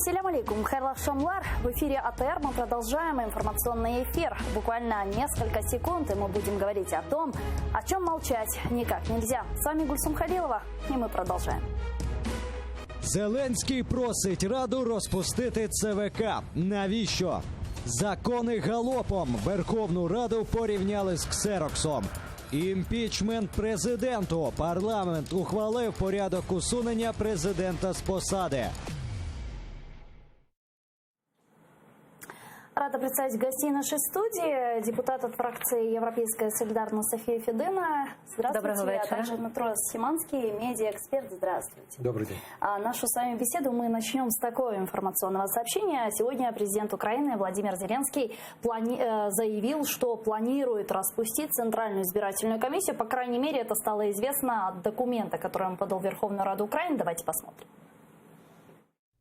Селям алейкум, хайрлах шамлар. В эфире АТР мы продолжаем информационный эфир. Буквально несколько секунд, и мы будем говорить о том, о чем молчать никак нельзя. С вами Гульсум Халилова, и мы продолжаем. Зеленський просить Раду розпустити ЦВК. Навіщо? Закони галопом. Верховну Раду порівняли з ксероксом. Імпічмент президенту. Парламент ухвалив порядок усунення президента з посади. Рада представить гостей нашей студии, депутат от фракции «Европейская солидарность» София Федина. Здравствуйте. Доброго вечера. А также Дмитрий Симанский, медиаэксперт. Здравствуйте. Добрый день. Нашу с вами беседу мы начнем с такого информационного сообщения. Сегодня президент Украины Владимир Зеленский заявил, что планирует распустить Центральную избирательную комиссию. По крайней мере, это стало известно от документа, который он подал в Верховную Раду Украины. Давайте посмотрим.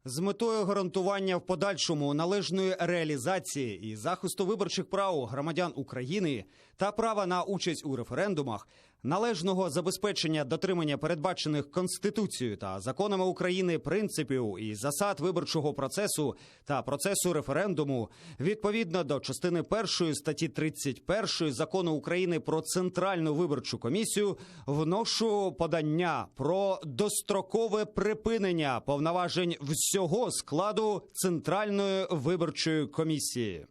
З метою гарантування в подальшому належної реалізації і захисту виборчих прав громадян України та права на участь у референдумах, належного забезпечення дотримання передбачених Конституцією та законами України принципів і засад виборчого процесу та процесу референдуму, відповідно до частини 1 статті 31 Закону України про Центральну виборчу комісію, вношу подання про дострокове припинення повноважень всього складу Центральної виборчої комісії.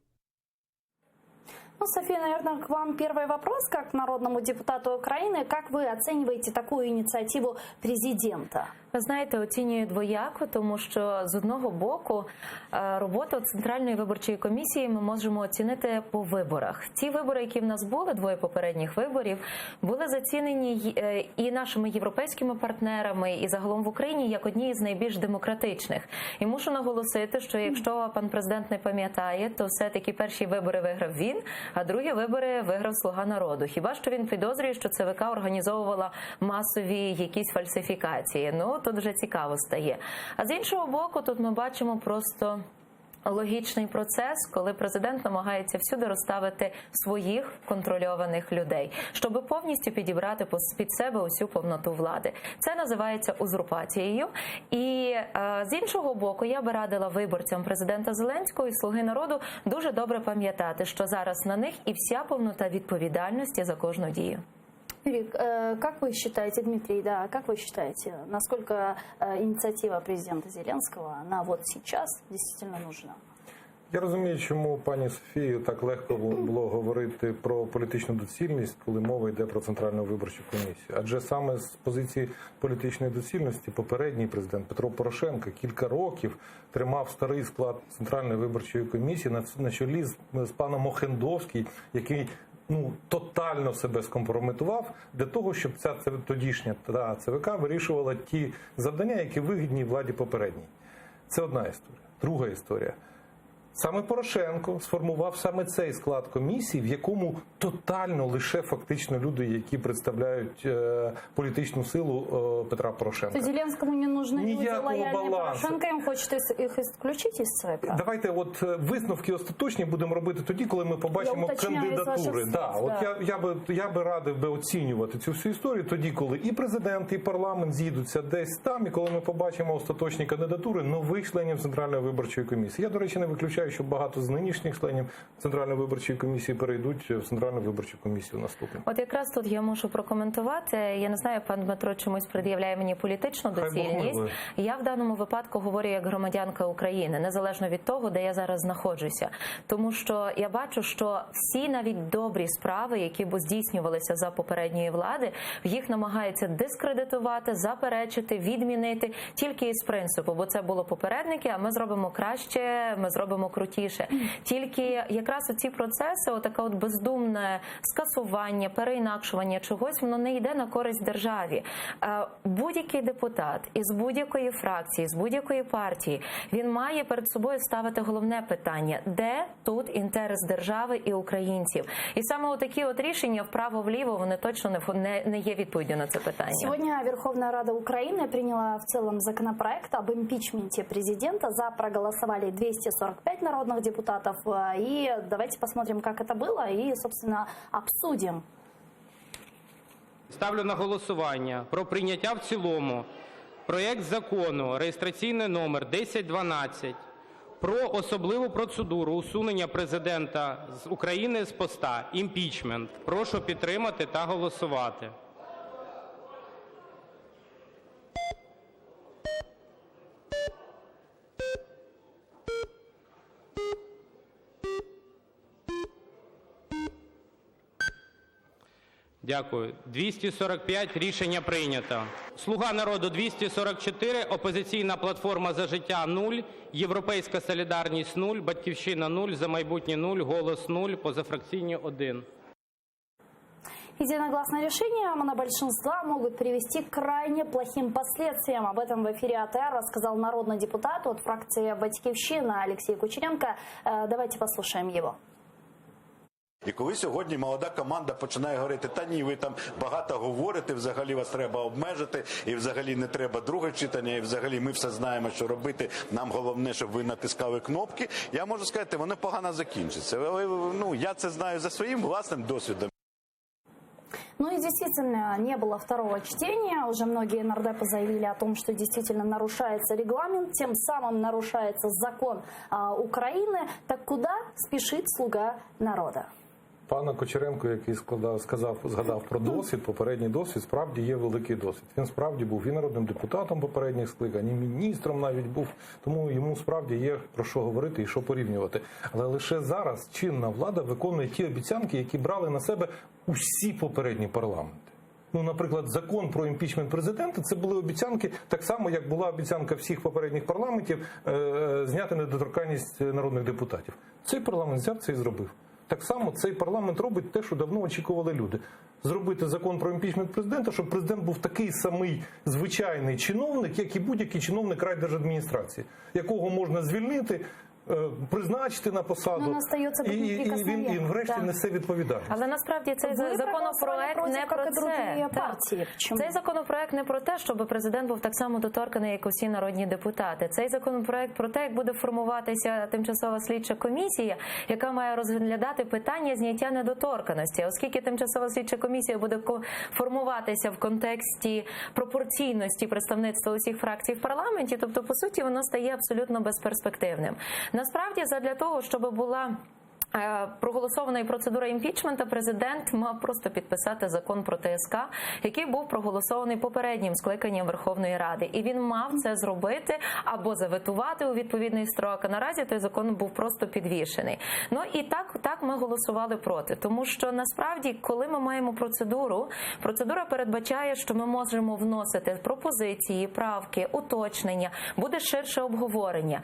Ну, София, наверное, к вам первый вопрос, как народному депутату Украины. Как вы оцениваете такую инициативу президента? Ви знаєте, оцінюю двояко, тому що з одного боку роботу Центральної виборчої комісії ми можемо оцінити по виборах. Ті вибори, які в нас були, двоє попередніх виборів, були зацінені і нашими європейськими партнерами, і загалом в Україні як одні з найбільш демократичних. І мушу наголосити, що якщо пан президент не пам'ятає, то все-таки перші вибори виграв він, а другі вибори виграв «Слуга народу». Хіба що він підозрює, що ЦВК організовувала масові якісь фальсифікації. Ну, тут вже цікаво стає. А з іншого боку, тут ми бачимо просто логічний процес, коли президент намагається всюди розставити своїх контрольованих людей, щоб повністю підібрати під себе усю повноту влади. Це називається узурпацією. І з іншого боку, я би радила виборцям президента Зеленського і «Слуги народу» дуже добре пам'ятати, що зараз на них і вся повнота відповідальності за кожну дію. Юрий, как вы считаете, Дмитрий, да, как вы считаете, насколько инициатива президента Зеленского, она вот сейчас действительно нужна? Я розумію, чому пані Софії так легко було говорити про політичну доцільність, коли мова йде про Центральну виборчу комісію. Адже саме з позиції політичної доцільності попередній президент Петро Порошенко кілька років тримав старий склад Центральної виборчої комісії на чолі з паном Охендовським, який тотально себе скомпрометував для того, щоб ця тодішня ЦВК вирішувала ті завдання, які вигідні владі попередній. Це одна історія. Друга історія. Саме Порошенко сформував саме цей склад комісії, в якому тотально лише фактично люди, які представляють політичну силу Петра Порошенка. Зеленському не нужны люди лояльні Порошенка, їм хочете їх исключити із ЦВК? Давайте висновки остаточні будемо робити тоді, коли ми побачимо кандидатури. Я би радив оцінювати цю всю історію тоді, коли і президент, і парламент з'їдуться десь там, і коли ми побачимо остаточні кандидатури нових членів Центральної виборчої комісії. Я, до речі, не виключаю, що багато з нинішніх членів Центральної виборчої комісії перейдуть в Центральну виборчу комісію наступну. От якраз тут я можу прокоментувати. Я не знаю, пан Дмитро чомусь пред'являє мені політичну доцільність. Я в даному випадку говорю як громадянка України, незалежно від того, де я зараз знаходжуся. Тому що я бачу, що всі навіть добрі справи, які б здійснювалися за попередньої влади, їх намагаються дискредитувати, заперечити, відмінити тільки із принципу, бо це було попередники, а ми зробимо краще, ми зробимо крутіше. Тільки якраз ці процеси, отаке от бездумне скасування, переінакшування чогось, воно не йде на користь державі. Будь-який депутат із будь-якої фракції, з будь-якої партії, він має перед собою ставити головне питання: де тут інтерес держави і українців? І саме отакі от рішення вправо-вліво, вони точно не є відповіддю на це питання. Сегодня Верховная Рада Украины приняла в целом законопроект об импичменте президента. За проголосовали 245 народных депутатов. И давайте посмотрим, как это было, и, собственно, обсудим. Ставлю на голосування про прийняття в цілому проект Закону реєстраційний номер 1012 про особливу процедуру усунення Президента України з поста (імпічмент). Прошу підтримати та голосувати. Дякую. 245. Рішення прийнято. "Слуга народу" – 244, "Опозиційна платформа – За життя" – 0, "Європейська солідарність" – 0, "Батьківщина" – 0, "За майбутнє" – 0, "Голос" – 0, позафракційні – 1. Единогласное решение монобольшинства могут привести к крайне плохим последствиям. Об этом в эфире АТР рассказал народный депутат от фракции «Батьківщина» Алексей Кучеренко. Давайте послушаем его. І коли сьогодні молода команда починає говорити, та ні, ви там багато говорите, взагалі вас треба обмежити, і взагалі не треба друге читання, і взагалі ми все знаємо, що робити, нам головне, щоб ви натискали кнопки, я можу сказати, воно погано закінчиться. Але я це знаю за своїм власним досвідом. Ну и действительно не было второго чтения. Уже многие нардепы заявили о том, что действительно нарушается регламент, тем самым нарушается закон Украины. Так куда спешит «Слуга народа»? Пана Кучеренко, який згадав про досвід, попередній досвід, справді є великий досвід. Він справді був і народним депутатом попередніх скликань, і міністром навіть був, тому йому справді є про що говорити і що порівнювати. Але лише зараз чинна влада виконує ті обіцянки, які брали на себе усі попередні парламенти. Наприклад, закон про імпічмент президента – це були обіцянки, так само, як була обіцянка всіх попередніх парламентів зняти недоторканність народних депутатів. Цей парламент взяв це і зробив. Так само цей парламент робить те, що давно очікували люди. Зробити закон про імпічмент президента, щоб президент був такий самий звичайний чиновник, як і будь-який чиновник райдержадміністрації, якого можна звільнити, призначити на посаду, і він врешті несе відповідальність. Але насправді цей законопроект не про це. Цей законопроект не про те, щоб президент був так само доторканий, як усі народні депутати. Цей законопроект про те, як буде формуватися тимчасова слідча комісія, яка має розглядати питання зняття недоторканості. Оскільки тимчасова слідча комісія буде формуватися в контексті пропорційності представництва усіх фракцій в парламенті, тобто, по суті, воно стає абсолютно безперспективним. Насправді, задля того, щоб була проголосована і процедура імпічмента, президент мав просто підписати закон про ТСК, який був проголосований попереднім скликанням Верховної Ради. І він мав це зробити або заветувати у відповідний строк. А наразі той закон був просто підвішений. І так ми голосували проти. Тому що насправді, коли ми маємо процедура передбачає, що ми можемо вносити пропозиції, правки, уточнення, буде ширше обговорення.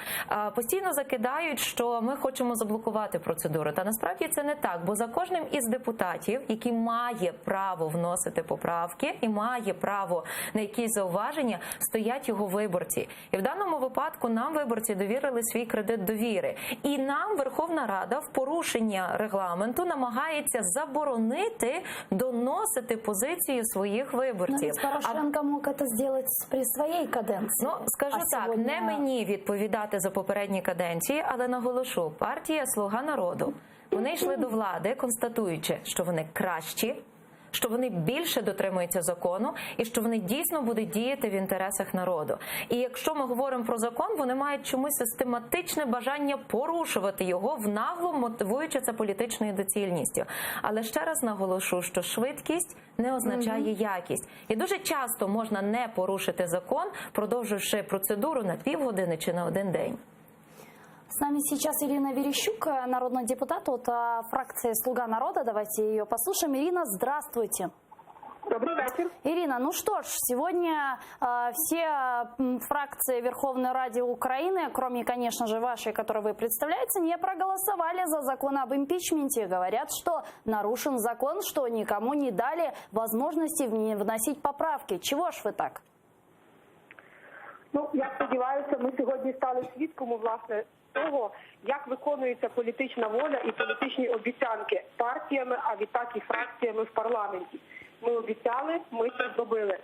Постійно закидають, що ми хочемо заблокувати процедуру. Та насправді це не так, бо за кожним із депутатів, який має право вносити поправки і має право на якісь зауваження, стоять його виборці. І в даному випадку нам виборці довірили свій кредит довіри. І нам Верховна Рада в порушення регламенту намагається заборонити доносити позицію своїх виборців. Порошенко мог це зробити при своїй каденції. Скажу так, не мені відповідати за попередні каденції, але наголошу, партія «Слуга народу», вони йшли до влади, констатуючи, що вони кращі, що вони більше дотримуються закону і що вони дійсно будуть діяти в інтересах народу. І якщо ми говоримо про закон, вони мають чомусь систематичне бажання порушувати його, внагло мотивуючи це політичною доцільністю. Але ще раз наголошу, що швидкість не означає якість. І дуже часто можна не порушити закон, продовживши процедуру на півгодини чи на один день. С нами сейчас Ирина Верещук, народный депутат от фракции «Слуга народа». Давайте ее послушаем. Ирина, здравствуйте. Добрый вечер. Ирина, ну что ж, сегодня все фракции Верховной Рады Украины, кроме, конечно же, вашей, которую вы представляете, не проголосовали за закон об импичменте. Говорят, что нарушен закон, что никому не дали возможности вносить поправки. Чего ж вы так? Я сподіваюся, ми сьогодні стали свідком, власне, того, як виконується політична воля і політичні обіцянки партіями, а відтак і фракціями в парламенті. Ми обіцяли, ми це зробили.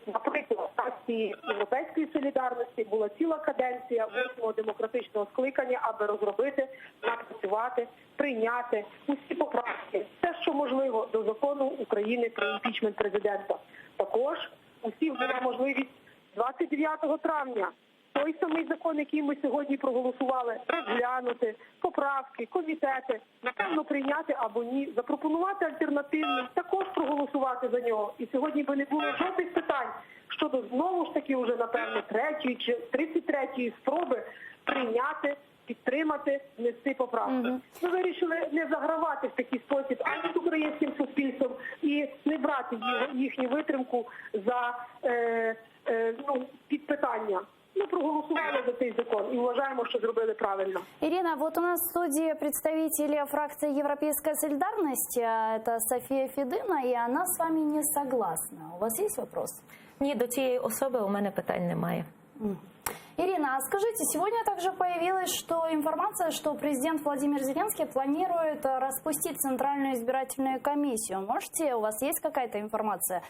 Наприклад, фракції Європейської солідарності була ціла каденція 8-го демократичного скликання, аби розробити, напрацювати, прийняти усі поправки. Все, що можливо, до закону України про імпічмент президента. Також усіх була можливість 29 травня той самий закон, який ми сьогодні проголосували, розглянути, поправки, комітети, напевно, прийняти або ні, запропонувати альтернативний, також проголосувати за нього. І сьогодні би не було жодних питань щодо, знову ж таки, вже, напевно, 3-ї чи 33-ї спроби прийняти, підтримати, внести поправки. Ми вирішили не загравати в такий спосіб ані з українським суспільством і не брати їхню витримку за під питання. Мы проголосовали за цей закон и вважаємо, что зробили правильно. Ирина, вот у нас в студии представители фракции «Европейская солидарность». Это София Федина, и она с вами не согласна. У вас есть вопрос? Ні, до цієї особи у мене питань немає. Ирина, а скажите, сегодня также появилась информация, что президент Владимир Зеленский планирует распустить Центральную избирательную комиссию. У вас есть какая-то информация?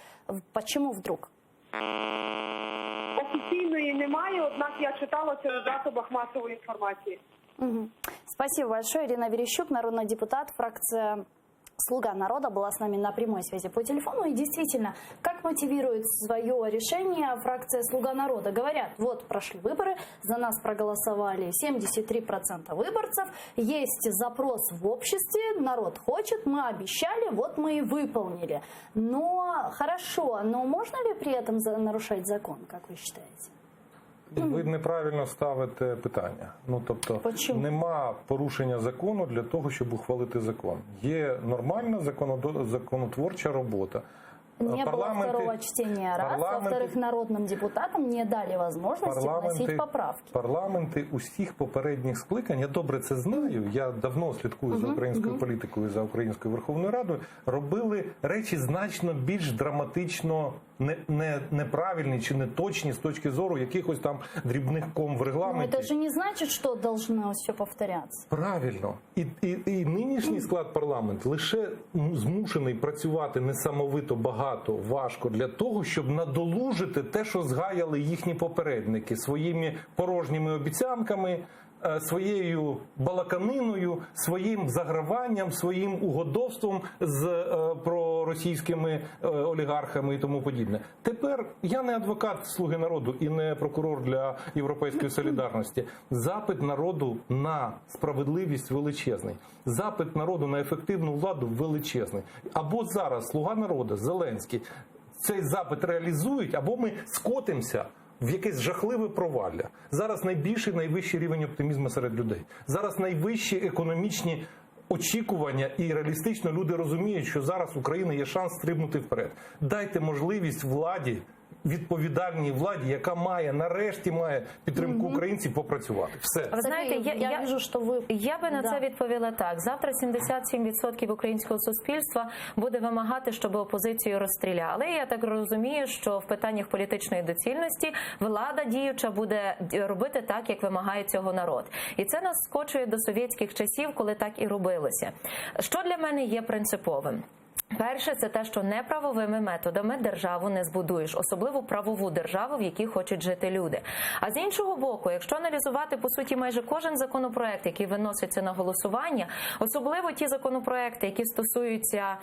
Почему вдруг? Офіційної немає, однак я читала це в засобах масової інформації. Спасибо большое. Ирина Верещук, народный депутат, фракция «Слуга народа», была с нами на прямой связи по телефону. И действительно, как мотивирует свое решение фракция «Слуга народа»? Говорят, вот прошли выборы, за нас проголосовали 73% выборцев, есть запрос в обществе, народ хочет, мы обещали, вот мы и выполнили. Но хорошо, но можно ли при этом нарушать закон, как вы считаете? Ви неправильно ставите питання. Тобто, нема порушення закону для того, щоб ухвалити закон. Є нормальна законотворча робота. Не было второго чтения раз, во-вторых, народным депутатам не дали возможности вносить поправки. Парламенти усіх попередніх скликань, я добре це знаю, я давно слідкую за українською політикою, за Українською Верховною Радою, робили речі значно більш драматично неправильні чи неточні з точки зору якихось там дрібних ком в регламенті. Это же не значит, что должно все повторяться. Правильно. І нинішній склад парламенту лише змушений працювати несамовито багато, важко для того, щоб надолужити те, що згаяли їхні попередники своїми порожніми обіцянками, своєю балаканиною, своїм заграванням, своїм угодовством з проросійськими олігархами і тому подібне. Тепер я не адвокат «Слуги народу» і не прокурор для «Європейської солідарності». Запит народу на справедливість величезний. Запит народу на ефективну владу величезний. Або зараз «Слуга народу», Зеленський цей запит реалізують, або ми скотимося в якесь жахливе провалля. Зараз найбільший, найвищий рівень оптимізму серед людей. Зараз найвищі економічні очікування і реалістично люди розуміють, що зараз у України є шанс стрибнути вперед. Дайте можливість владі, відповідальній владі, яка нарешті має підтримку українців, попрацювати. Все. Ви знаєте, я би на це відповіла так. Завтра 77% українського суспільства буде вимагати, щоб опозицію розстріляли. Я так розумію, що в питаннях політичної доцільності влада діюча буде робити так, як вимагає цього народ. І це нас скочує до совєтських часів, коли так і робилося. Що для мене є принциповим? Перше, це те, що неправовими методами державу не збудуєш, особливо правову державу, в якій хочуть жити люди. А з іншого боку, якщо аналізувати, по суті, майже кожен законопроект, який виноситься на голосування, особливо ті законопроекти, які стосуються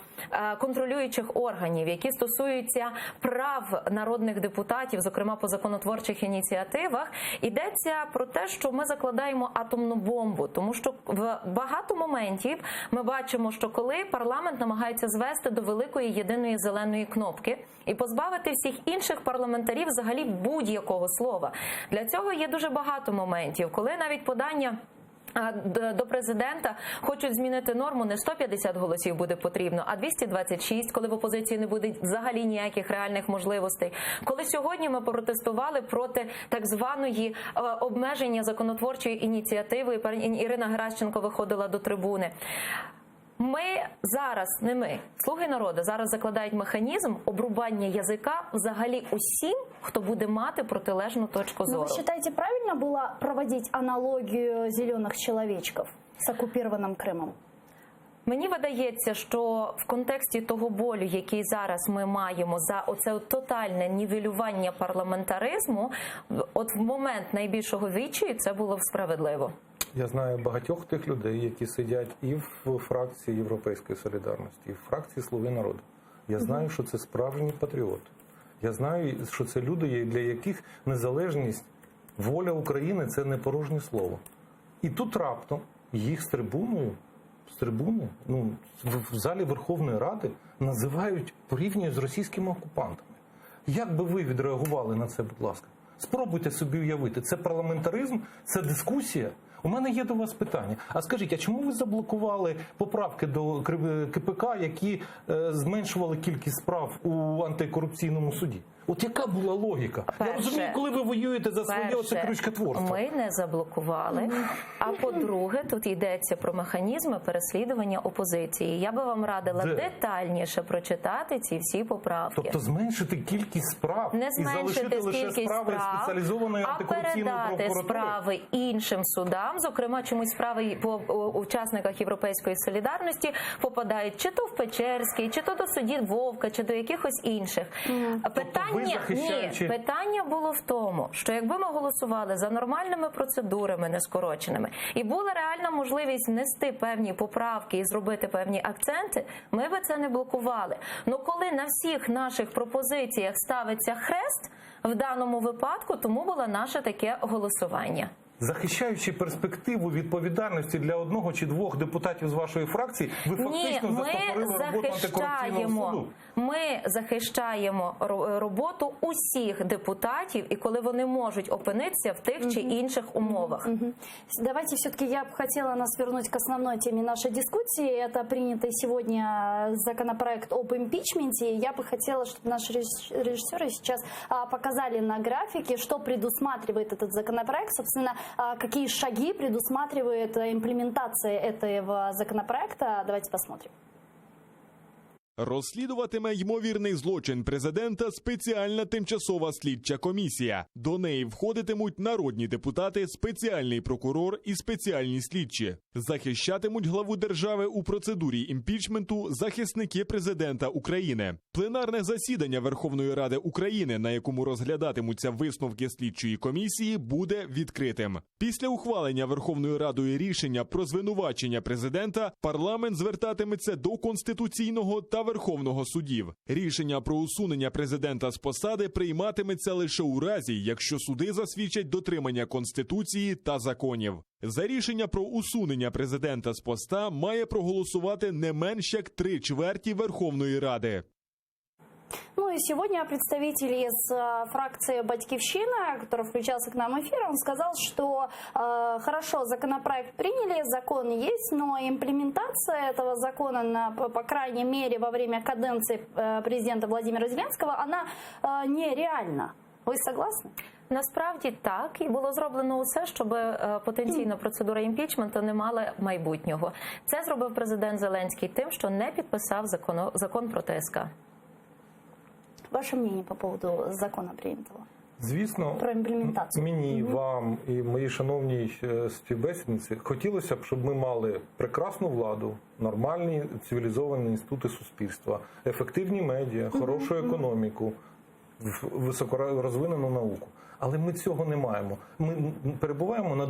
контролюючих органів, які стосуються прав народних депутатів, зокрема по законотворчих ініціативах, йдеться про те, що ми закладаємо атомну бомбу. Тому що в багато моментів ми бачимо, що коли парламент намагається звести до великої єдиної зеленої кнопки і позбавити всіх інших парламентарів взагалі будь-якого слова. Для цього є дуже багато моментів, коли навіть подання до президента хочуть змінити норму, не 150 голосів буде потрібно, а 226, коли в опозиції не буде взагалі ніяких реальних можливостей. Коли сьогодні ми протестували проти так званої обмеження законотворчої ініціативи, Ірина Геращенко виходила до трибуни. Ми зараз, не ми, «Слуги народу», зараз закладають механізм обрубання язика взагалі усім, хто буде мати протилежну точку зору. Но вы считаете, правильно было проводить аналогию зеленых человечков с оккупированным Крымом? Мені видається, що в контексті того болю, який зараз ми маємо за оце тотальне нівелювання парламентаризму, от в момент найбільшого відчаю це було б справедливо. Я знаю багатьох тих людей, які сидять і в фракції Європейської солідарності, і в фракції «Слуги народу». Я знаю, що це справжні патріоти. Я знаю, що це люди, для яких незалежність, воля України – це не порожнє слово. І тут раптом їх з трибуни, в залі Верховної Ради називають, порівнюють з російськими окупантами. Як би ви відреагували на це, будь ласка? Спробуйте собі уявити, це парламентаризм, це дискусія. У мене є до вас питання. А скажіть, а чому ви заблокували поправки до КПК, які зменшували кількість справ у антикорупційному суді? От яка була логіка? Я розумію, коли ви воюєте за своє оце крючкотворство. Ми не заблокували. А по-друге, тут йдеться про механізми переслідування опозиції. Я би вам радила детальніше прочитати ці всі поправки. Тобто зменшити кількість справ не і залишити лише справи спеціалізованої антикорупційної прокуратури? А передати справи іншим судам, зокрема, чомусь справи по учасниках Європейської солідарності попадають чи то в Печерський, чи то до судів Вовка, чи до якихось інших. Питання було в тому, що якби ми голосували за нормальними процедурами, не скороченими, і була реальна можливість внести певні поправки і зробити певні акценти, ми би це не блокували. Но коли на всіх наших пропозиціях ставиться хрест, в даному випадку тому було наше таке голосування. Захищаючи перспективу відповідальності для одного чи двох депутатів з вашої фракції, ви фактично застопорили роботу антикорупційного суду. Ми захищаємо роботу усіх депутатів, и коли вони можуть опинитися в тих чи інших умовах. Давайте все-таки я бы хотела нас вернуть к основной теме нашей дискуссии. Это принятый сегодня законопроект об импичменте. Я бы хотела, чтобы наши режиссеры сейчас показали на графике, что предусматривает этот законопроект, собственно, какие шаги предусматривает имплементация этого законопроекта. Давайте посмотрим. Розслідуватиме ймовірний злочин президента спеціальна тимчасова слідча комісія. До неї входитимуть народні депутати, спеціальний прокурор і спеціальні слідчі. Захищатимуть главу держави у процедурі імпічменту захисники президента України. Пленарне засідання Верховної Ради України, на якому розглядатимуться висновки слідчої комісії, буде відкритим. Після ухвалення Верховною Радою рішення про звинувачення президента, парламент звертатиметься до Конституційного та Верховного судів. Рішення про усунення президента з посади прийматиметься лише у разі, якщо суди засвідчать дотримання Конституції та законів. За рішення про усунення президента з поста має проголосувати не менш як 3/4 Верховної Ради. Ну и сегодня представитель из фракции «Батькивщина», который включался к нам в эфир, он сказал, что хорошо, законопроект приняли, закон есть, но имплементация этого закона, по крайней мере, во время каденции президента Владимира Зеленского, она нереальна. Ви согласні? Насправді так, і було зроблено усе, щоб потенційна процедура імпічменту не мала майбутнього. Це зробив президент Зеленський тим, що не підписав закон про ТСК. Ваше мнение по поводу закона принятого? Звісно, про імплементацію. Мені, вам і моїй шановній співбесідниці хотілося б, щоб ми мали прекрасну владу, нормальні цивілізовані інститути суспільства, ефективні медіа, хорошу економіку, високорозвинену науку. Але ми цього не маємо. Ми перебуваємо на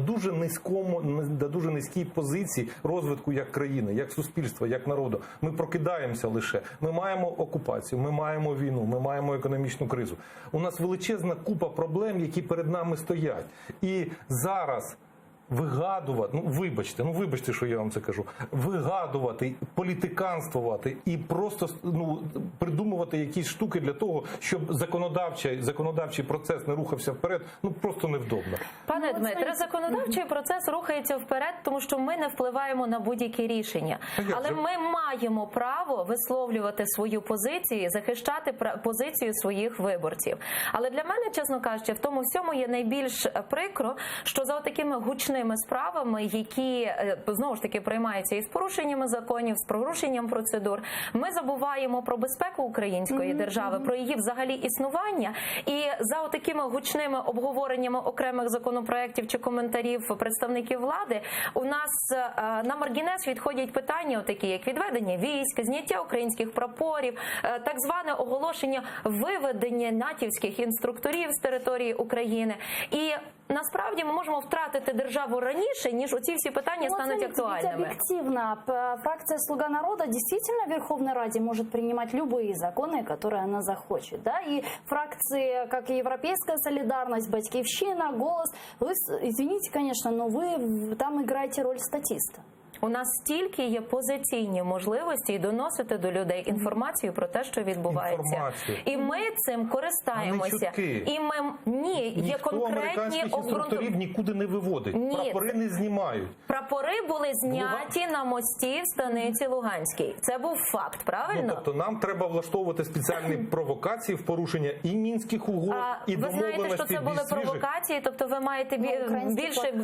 дуже низькій позиції розвитку як країни, як суспільства, як народу. Ми прокидаємося лише. Ми маємо окупацію, ми маємо війну, ми маємо економічну кризу. У нас величезна купа проблем, які перед нами стоять. І зараз вигадувати, вибачте, що я вам це кажу, вигадувати, політиканствувати і просто придумувати якісь штуки для того, щоб законодавчий процес не рухався вперед, просто невдобно. Пане Дмитре, законодавчий процес рухається вперед, тому що ми не впливаємо на будь-які рішення. Але ми маємо право висловлювати свою позицію, захищати позицію своїх виборців. Але для мене, чесно кажучи, в тому всьому є найбільш прикро, що за такими гучними справами, які, знову ж таки, приймаються із порушеннями законів, з порушенням процедур, ми забуваємо про безпеку української держави, про її взагалі існування. І за такими гучними обговореннями окремих законопроєктів чи коментарів представників влади, у нас на маргінес відходять питання, такі як відведення військ, зняття українських прапорів, так зване оголошення виведення натівських інструкторів з території України. І насправді ми можемо втратити державу раніше, ніж оці всі питання Ну, стануть вот смотрите, актуальними. ведь объективно, фракция «Слуга народа» действительно в Верховной Раде может принимать любые законы, которые она захочет. Да? И фракции, как и Европейская солидарность, Батьківщина, Голос, вы, извините, конечно, но вы там играете роль статиста. У нас стільки є позиційні можливості доносити до людей інформацію про те, що відбувається. Інформацію. І ми цим користаємося. чутки. І ми є Ніхто конкретні американських інструкторів обґрунтування. нікуди не виводить. Ні, Прапори не знімають. Прапори були зняті на мості в Станиці Луганській. Це був факт, правильно? Ну, тобто нам треба влаштовувати спеціальні провокації в порушення і мінських угод, і ви знаєте, що домовленостей це були більш свіжих. провокації, тобто ви маєте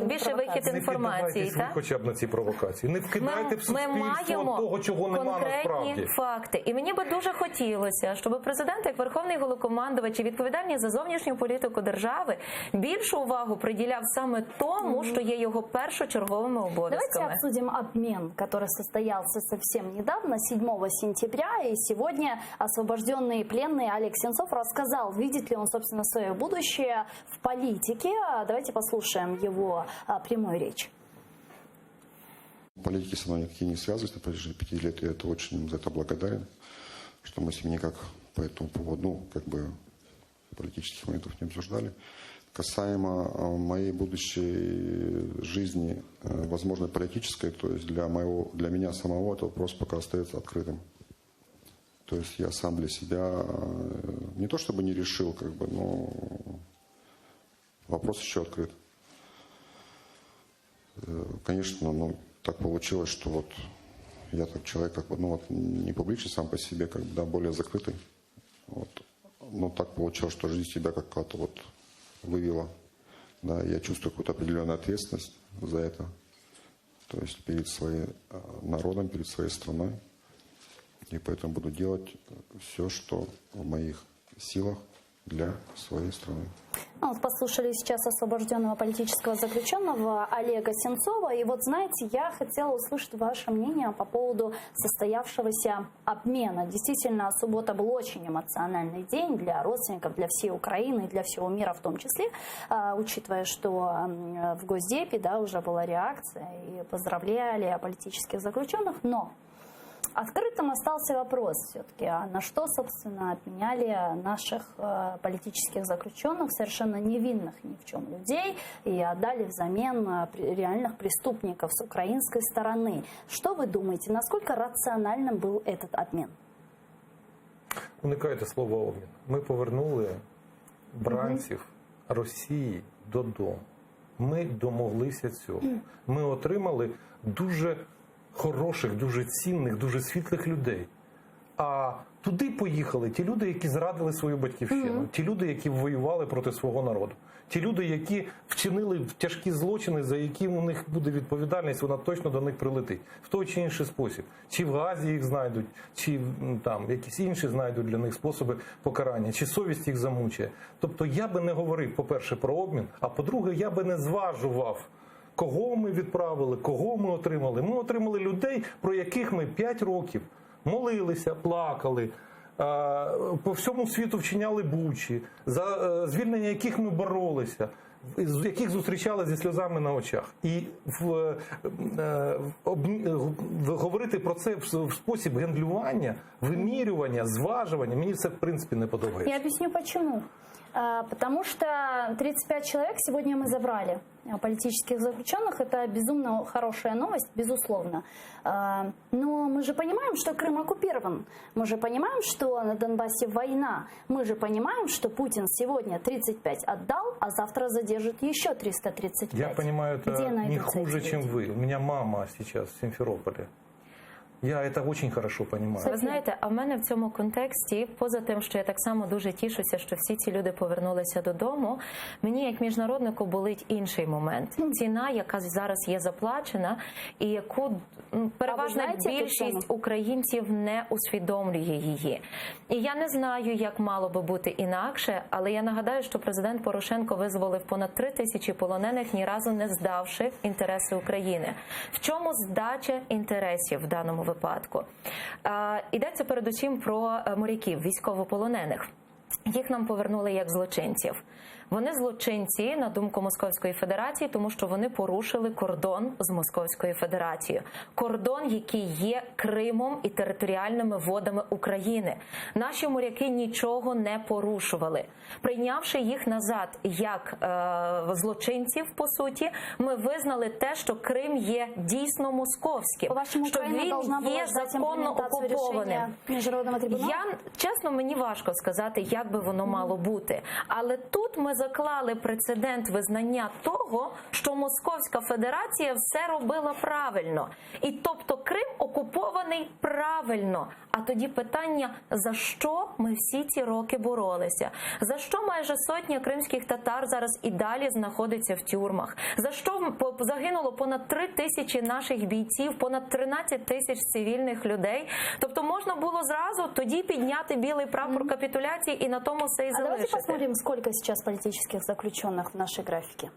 більше вихід Не інформації, піддавайтесь ви так? хоча б на ці провокації. Не вкидайте в Ми суспільство маємо того, чого нема конкретні насправді. факти. І мені би дуже хотілося, щоб президент, як Верховний Головнокомандувач і відповідальний за зовнішню політику держави, більшу увагу приділяв саме тому, що є його першочерговими обов'язками. Давайте обсудим обмен, который состоялся совсем недавно, 7 сентября. И сегодня освобожденный пленный Олег Сенцов рассказал, видит ли он, собственно, свое будущее в политике. Давайте послушаем его прямую речь. Политики со мной никакие не связывались на протяжении 5 лет, и я это очень им за это благодарен, что мы с ним никак по этому поводу, политических моментов не обсуждали. Касаемо моей будущей жизни, возможно, политической, то есть для меня самого этот вопрос пока остается открытым. То есть я сам для себя не то чтобы не решил, но вопрос еще открыт. Конечно, так получилось, что я так человек, не публичный сам по себе, более закрытый. Но так получилось, что жизнь себя как-то вывела. Да, я чувствую какую-то определенную ответственность за это. То есть перед своим народом, перед своей страной. И поэтому буду делать все, что в моих силах для своей страны. Послушали сейчас освобожденного политического заключенного Олега Сенцова. И знаете, я хотела услышать ваше мнение по поводу состоявшегося обмена. Действительно, суббота был очень эмоциональный день для родственников, для всей Украины и для всего мира в том числе, учитывая, что в Госдепе уже была реакция и поздравляли политических заключенных. Но открытым остался вопрос все-таки, на что, собственно, обменяли наших политических заключенных, совершенно невинных ни в чем людей, и отдали взамен реальных преступников с украинской стороны. Что вы думаете, насколько рациональным был этот обмен? Уникайте слова обмін. Ми повернули бранців Росії додому. Ми домоглися цього. Ми отримали дуже хороших, дуже цінних, дуже світлих людей. А туди поїхали ті люди, які зрадили свою батьківщину, ті люди, які воювали проти свого народу, ті люди, які вчинили тяжкі злочини, за які у них буде відповідальність, вона точно до них прилетить. В той чи інший спосіб. Чи в Газі їх знайдуть, чи там якісь інші знайдуть для них способи покарання, чи совість їх замучає. Тобто я би не говорив, по-перше, про обмін, а по-друге, я би не зважував, кого ми відправили, кого ми отримали. Ми отримали людей, про яких ми 5 років молилися, плакали, по всьому світу вчиняли бучі, за звільнення яких ми боролися, з яких зустрічали зі сльозами на очах. І говорити про це в спосіб гендлювання, вимірювання, зважування, мені це в принципі не подобається. Я объясню почему. Потому что 35 человек сегодня мы забрали политических заключенных. Это безумно хорошая новость, безусловно. Но мы же понимаем, что Крым оккупирован. Мы же понимаем, что на Донбассе война. Мы же понимаем, что Путин сегодня 35 отдал, а завтра задержит еще 335. Я понимаю, это не хуже, чем вы. У меня мама сейчас в Симферополе. Я це дуже хорошо розумію. Ви знаєте, а в мене в цьому контексті, поза тим, що я так само дуже тішуся, що всі ці люди повернулися додому, мені як міжнароднику болить інший момент. Ціна, яка зараз є заплачена, і яку переважна більшість українців не усвідомлює її. І я не знаю, як мало би бути інакше, але я нагадаю, що президент Порошенко визволив понад 3000 полонених, ні разу не здавши інтереси України. В чому здача інтересів в даному випадку? Йдеться передусім про моряків, військовополонених. Їх нам повернули як злочинців. Вони злочинці, на думку Московської Федерації, тому що вони порушили кордон з Московською Федерацією. Кордон, який є Кримом і територіальними водами України. Наші моряки нічого не порушували. Прийнявши їх назад як злочинців, по суті, ми визнали те, що Крим є дійсно московським. По-вашому, що він є законно окупованим. Чесно, мені важко сказати, як би воно мало бути. Але тут ми заклали прецедент визнання того, що Московська Федерація все робила правильно. І тобто Крим окупований правильно. А тоді питання, за що ми всі ці роки боролися? За що майже сотня кримських татар зараз і далі знаходиться в тюрмах? За що загинуло понад 3 тисячі наших бійців, понад 13 тисяч цивільних людей? Тобто можна було зразу тоді підняти білий прапор капитуляції і на тому все і залишити. Давайте посмотрим, сколько сейчас политических заключенных в нашей графике.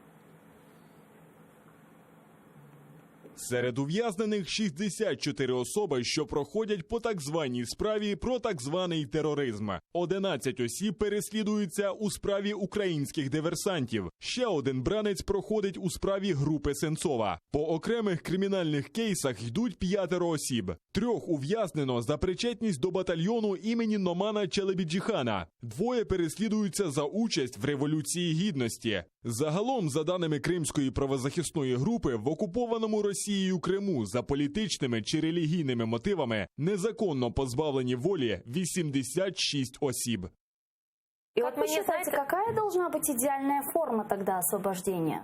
Серед ув'язнених 64 особи, що проходять по так званій справі про так званий тероризм. 11 осіб переслідуються у справі українських диверсантів. Ще один бранець проходить у справі групи Сенцова. По окремих кримінальних кейсах йдуть 5 осіб. 3 ув'язнено за причетність до батальйону імені Номана Челебіджіхана. 2 переслідуються за участь в Революції Гідності. Загалом, за даними Кримської правозахисної групи, в окупованому Росією Криму за політичними чи релігійними мотивами незаконно позбавлені волі 86 осіб. И вот вы считаете, какая должна быть идеальная форма тогда освобождения?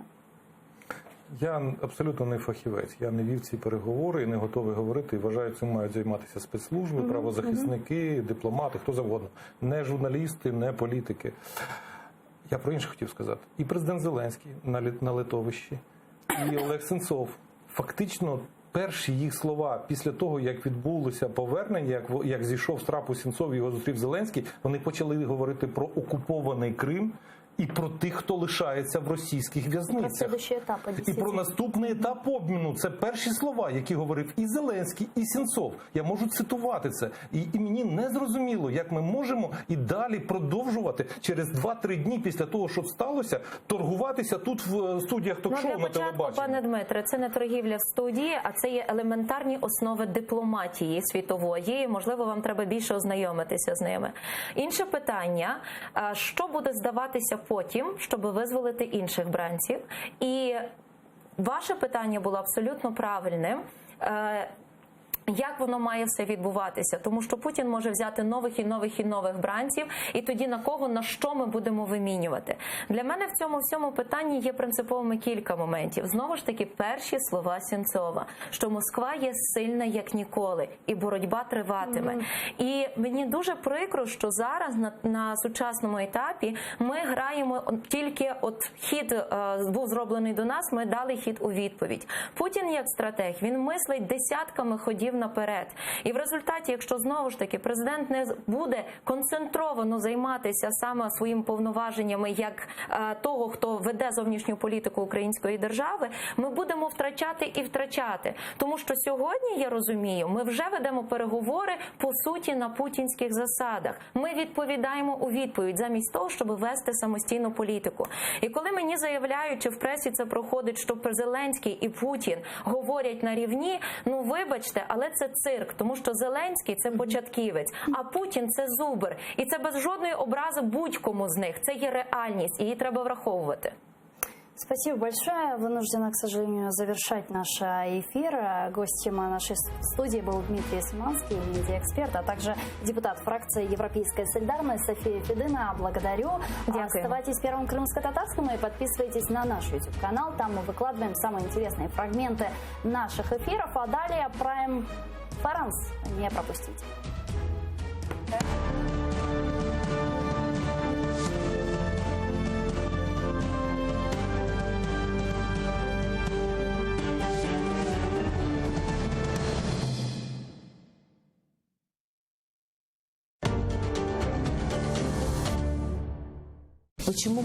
Я абсолютно не фахівець. Я не вів ці переговори і не готовий говорити. І вважаю, цим мають займатися спецслужби, правозахисники, дипломати, хто завгодно. Не журналісти, не політики. Я про інше хотів сказати. І президент Зеленський на литовищі, і Олег Сенцов. Фактично, перші їх слова після того, як відбулося повернення, як зійшов з трапу Сенцов, його зустрів Зеленський, вони почали говорити про окупований Крим і про тих, хто лишається в російських в'язницях. І про наступний етап обміну. Це перші слова, які говорив і Зеленський, і Сенцов. Я можу цитувати це. І мені не зрозуміло, як ми можемо і далі продовжувати через 2-3 дні після того, що сталося, торгуватися тут в студіях ток-шоу на телебаченні. Пане Дмитре, це не торгівля в студії, а це є елементарні основи дипломатії світової. Можливо, вам треба більше ознайомитися з ними. Інше питання, що буде здаватися потім, щоб визволити інших бранців. І ваше питання було абсолютно правильним. Як воно має все відбуватися? Тому що Путін може взяти нових і нових і нових бранців, і тоді на кого, на що ми будемо вимінювати. Для мене в цьому всьому питанні є принциповими кілька моментів. Знову ж таки, перші слова Сенцова, що Москва є сильна як ніколи, і боротьба триватиме. І мені дуже прикро, що зараз на сучасному етапі ми граємо тільки хід був зроблений до нас, ми дали хід у відповідь. Путін як стратег, він мислить десятками ходів наперед. І в результаті, якщо знову ж таки президент не буде концентровано займатися саме своїми повноваженнями як того, хто веде зовнішню політику української держави, ми будемо втрачати і втрачати. Тому що сьогодні, я розумію, ми вже ведемо переговори, по суті, на путінських засадах. Ми відповідаємо у відповідь, замість того, щоб вести самостійну політику. І коли мені заявляють, чи в пресі це проходить, що Зеленський і Путін говорять на рівні, ну вибачте, але це цирк, тому що Зеленський – це початківець, а Путін – це зубр. І це без жодної образи будь-кому з них. Це є реальність, і її треба враховувати. Спасибо большое. Вынуждена, к сожалению, завершать наш эфир. Гостем нашей студии был Дмитрий Симанский, медиаэксперт, а также депутат фракции «Европейская солидарность» София Федина. Благодарю. Оставайтесь Первым Крымско-Татарским и подписывайтесь на наш YouTube-канал. Там мы выкладываем самые интересные фрагменты наших эфиров. А далее Prime Фаранс. Не пропустите. Почему